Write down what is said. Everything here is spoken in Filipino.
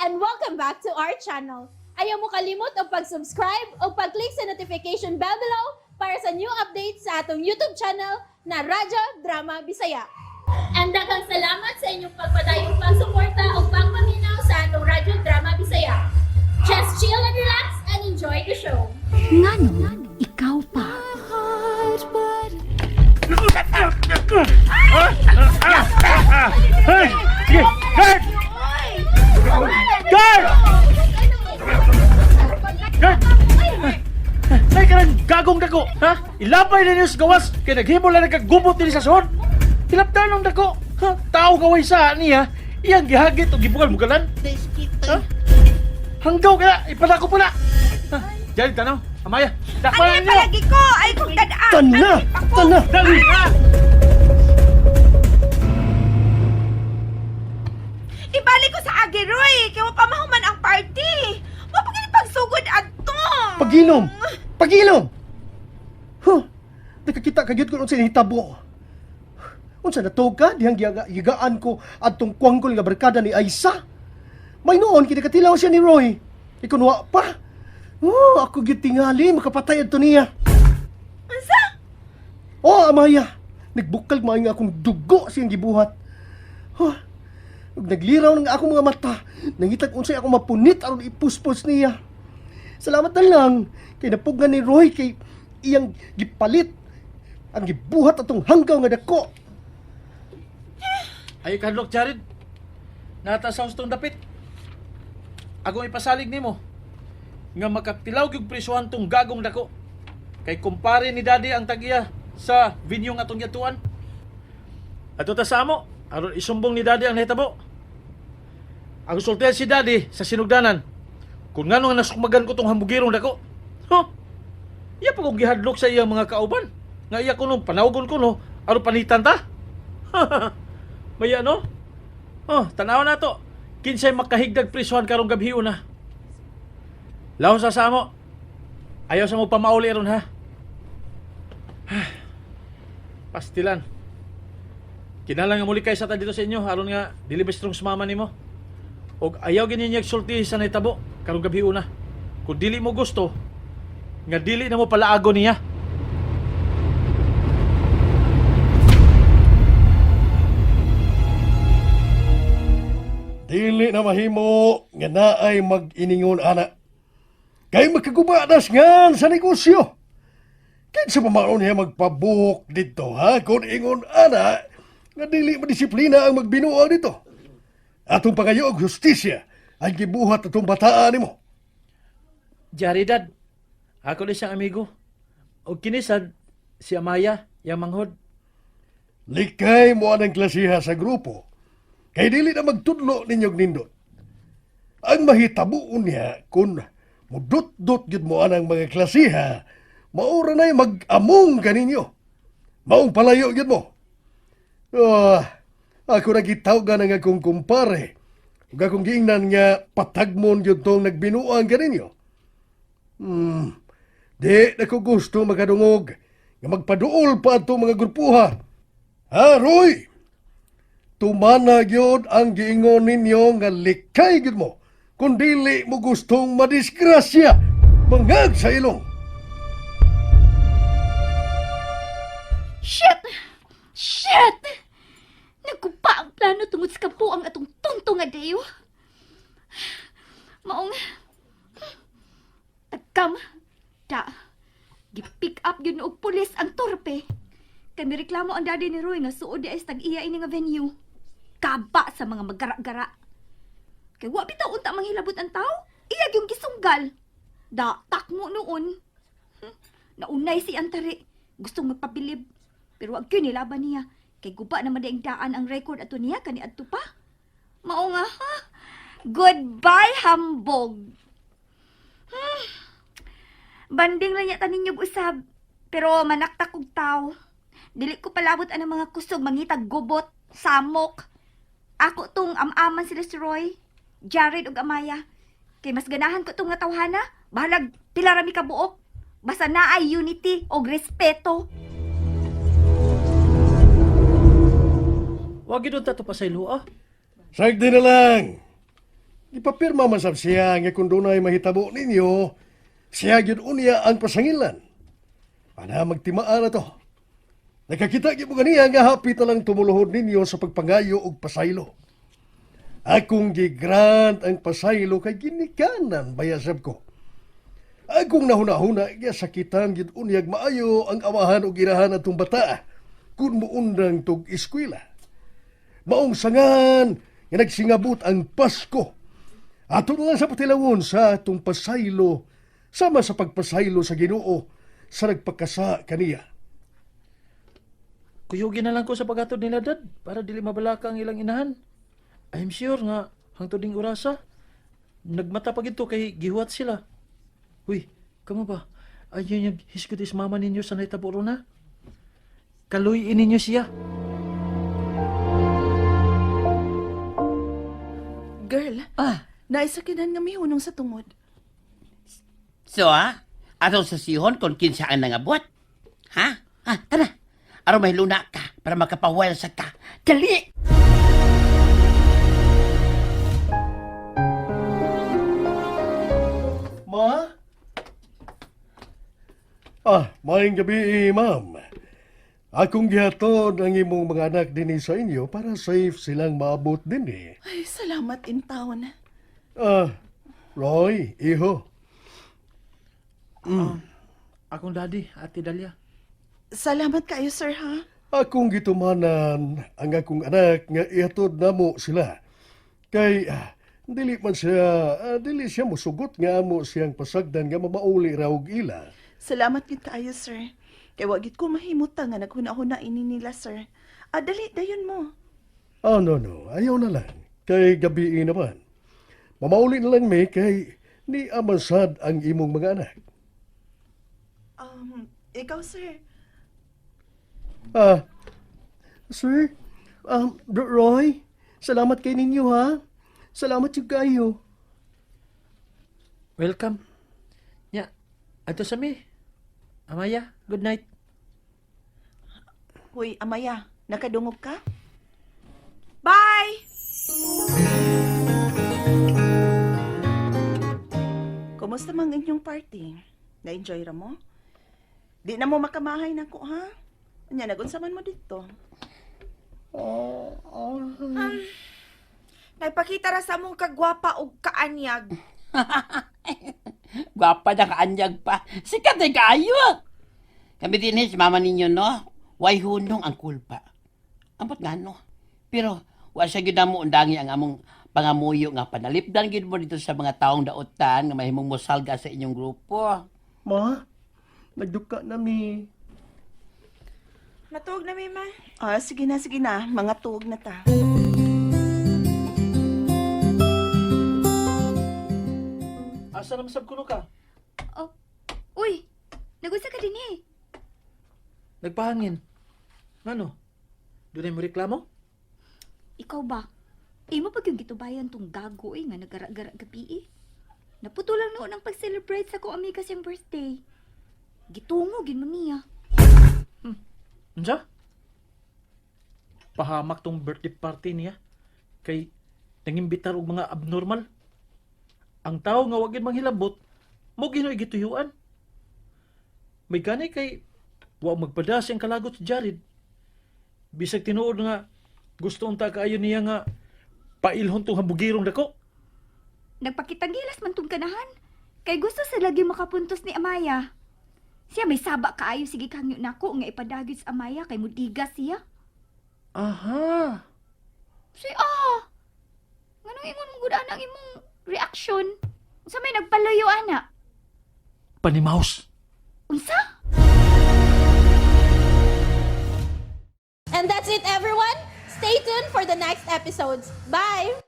and welcome back to our channel. Ayaw mo kalimot o pag-subscribe o pag-click sa notification bell below para sa new updates sa atong YouTube channel na Radyo Drama Bisaya. And daghang salamat sa inyong pagpadayong pagsuporta o pagpaminaw sa atong Radyo Drama Bisaya. Just chill and relax and enjoy the show. Ngano, ikaw pa. Hey! Sige! Guard! Guard! Guard! Nay ka gagong dako, ha? Ilapay na niyo sa gawas, kaya naghimo lang nagkagubot din sa suhod. Hilaptan ng dako, ha? Tao gaway sa niya, iyang gihagit o gibugal mugalan. Ha? Hanggaw kaya, ipadako po na. Ha? Diyan, tanaw, Amaya, dakpanan Ano niyo. palagi ko? Ay, kung dadaan. Tana! Tana! Dali! Ha? Ibalik ko sa Agiroy. Kaya pamahuman ang party. Mapagin pagsugod ato. Pagilom! Pagilom! Huh! Nakakita kagyud ko unsa hitabo. Unsa natog ka dihang gigaan ko adtong kwangkol nga barkada ni Aisa. May noon kinakatilaw siya ni Roy. Ikunwa pa. Oh, ako gyud tingali makapatay adto niya. Unsa? Oh, Amaya. Nagbukal maayo nga akong dugo siyang gibuhat. Huh! Ug nagliraw ng akong mga mata. Nangitag unsay ako mapunit aron ipuspos niya. Salamat na lang kay napugan ni Roy kay iyang gipalit ang gibuhat atong hanggaw nga dako. Ay, kadlok, Jared. Nata sa hustong dapit. Akong ipasalig nimo nga makatilaw yung prisuhan tong gagong dako. Kay kumpare ni Daddy ang tagiya sa vinyong atong yatuan. Ato ta sa amo, aron isumbong ni Daddy ang nahitabo. Ako sultihan si Daddy sa sinugdanan. Kung nga nga nasukmagan ko tong hambugirong dako. Huh? Iya pa kong gihadlok sa iyang mga kauban. Nga iya ko nung panawgon ko no, aron panitan ta. Maya no? Oh, tanaw na to. Kinsay makahigdag prisuhan karong gabhiyo na. Laon sa samo. Ayaw sa mo pamauli ron ha. Pastilan. Kinalang nga muli kay sa ta dito sa inyo aron nga dili bestrong sumama nimo. Og ayaw gini niya sulti sa naitabo karong gabhiyo na. Kung dili mo gusto nga dili na mo palaago niya. Dili na mahimo nga naay mag-iningon ana. Kay magkagubadas nga sa negosyo. Kaya sa pamaon niya magpabuhok dito ha kung ingon ana nga dili madisiplina ang magbinuang dito. Atong pangayo og justisya ay gibuhat atong bataan nimo. Jaridad, ako ni siyang amigo. O kinisad, si Amaya, yang manghod. Likay mo anang klasiha sa grupo. Kay dili na magtudlo ninyog nindot. Ang mahitabuon niya kung mudot-dot yun mo anang mga klasiha, maura na'y mag-among kaninyo. Maong palayo yun mo. Ako nagitawgan ng akong kumpare. Ug akong giingnan nga patagmon yun tong nagbinuang kaninyo. Di na ko gusto makadungog nga magpaduol pa itong mga grupuha. Ha, Roy? Tumana yun ang giingon ninyo nga likay yun mo kung dili mo gustong madisgrasya. Mangag sa ilong. Shit! Shit! Nagkupa ang plano tungod sa kapo ang atong tuntong nga dayo. Maong... Tagkam. Da. Gipick up yun og pulis ang torpe. Kaya nireklamo ang daddy ni Roy nga suod di ay tag-iya ini nga venue. Kaba sa mga maggara-gara. Kaya wa bitaw unta manghilabot ang tao. Iyag yung gisunggal. Da, takmo noon. Naunay si Antari. Gustong magpabilib. Pero wag yun nilaban niya. Kay guba na madaing daan ang record ato niya kani adto pa. Mao nga ha. Goodbye hambog. Banding lang yata ninyo usab. Pero manaktak og tao. Dili ko palabot ang mga kusog mangitag gubot, samok. Ako tong amaman sila si Roy, Jared ug Amaya. Kay mas ganahan ko tong nga tawhana, bahalag pila rami ka buok. Basta naay unity og respeto. Wag yun tato pa sa ilo, ah. Sagdi na lang. ipapirma man sab siya nga kung dunay mahitabo ninyo, siya gyud unya ang pasangilan. Ana magtimaan na to. Nakakita gyud mo ganiya nga hapit na lang tumuluhod ninyo sa pagpangayo og pasaylo. Akong gigrant ang pasaylo kay ginikanan bayasab ko. Akong nahuna-huna nga sakitan gyud unyag maayo ang amahan og irahan atong bata kun muundang tog eskwela. Maong sangan nga nagsingabot ang Pasko. Ato na lang sa patilawon sa atong pasaylo sama sa pagpasaylo sa Ginoo sa nagpakasa kaniya. Kuyugin na lang ko sa pagatod nila, Dad, para dili mabalaka ang ilang inahan. I'm sure nga, hangtod ding orasa, nagmata pa gito kay gihuwat sila. Uy, kamo ba? Ayun yung hiskutis mama ninyo sa naitapuro na? Kaluyin ninyo siya. Girl, naisakinan nga may hunong sa tungod. So, atong sa sihon kung kinsa ang nangabot? Ha? Tara. Aron may luna ka para makapawal sa ka. Dali! Ma? Maayong gabi, ma'am. Akong gihatod ang imong mga anak din sa inyo para safe silang maabot din eh. Ay, salamat in town. Roy, iho. Akong daddy, Ate Dalia. Salamat kayo, sir, ha? Akong gitumanan ang akong anak nga ihatod namo sila. Kay dili siya musugot nga amo siyang pasagdan nga mamauli raw og ila. Salamat gid kayo, sir. Kay wagit ko mahimuta nga naghuna-huna ini nila, sir. Dali, dayon mo. No. Ayaw na lang. Kay gabi naman. Mamauli na lang may kay ni amasad ang imong mga anak. Ikaw, sir. Sir, Roy, salamat kay ninyo ha. Salamat yung kayo. Welcome. Nya, ato sa mi. Amaya, good night. Hoy, Amaya, nakadungog ka? Bye! Kumusta mang inyong party? Na-enjoy ra mo? Di na mo makamahay na ko, ha? Anya, nagunsaman mo dito. Nagpakita ra sa mong kagwapa o kaanyag. Gwapa na kaanyag pa. Sikat ay kaayo. Kami din si mama ninyo, no? Way hunong ang kulpa. Ampot nga, no? Pero, wa siya gyud mo undangi ang among pangamuyo nga panalipdan gyud mo dito sa mga taong daotan nga mahimong mosalga sa inyong grupo. Ma, nagduka na mi. Matuog na, Mima. Sige na. Mga tuog na ta. Asa naman sab kuno ka? Uy, nagunsa ka din eh. Nagpahangin. Ngano? Dunay mo reklamo? Ikaw ba? Imo pag yung gitubayan tong gago nga nagara-gara gabi eh. Naputulang noon ang pag-celebrate sa ko amiga siyang birthday. Gitungo, gin mo niya. Unsa? Pahamak tong birthday party niya. Kay nangimbitar og mga abnormal. Ang tao nga wagin manghilabot, mo ginoy gituyuan. May ganay kay wa magpadas ang kalagot si Jared. Bisag tinuod nga gusto unta kaayo niya nga pailhon tong habugirong dako. Nagpakitanggilas man tong kanahan. Kay gusto sa lagi makapuntos ni Amaya. Siya may saba kaayo sige kangyo nako nga ipadagit sa Amaya kay mudigas siya. Aha. Nganong ingon mo gud ang imong reaction? Unsa may nagpalayo ana? Panimaus. Unsa? And that's it, everyone. Stay tuned for the next episodes. Bye!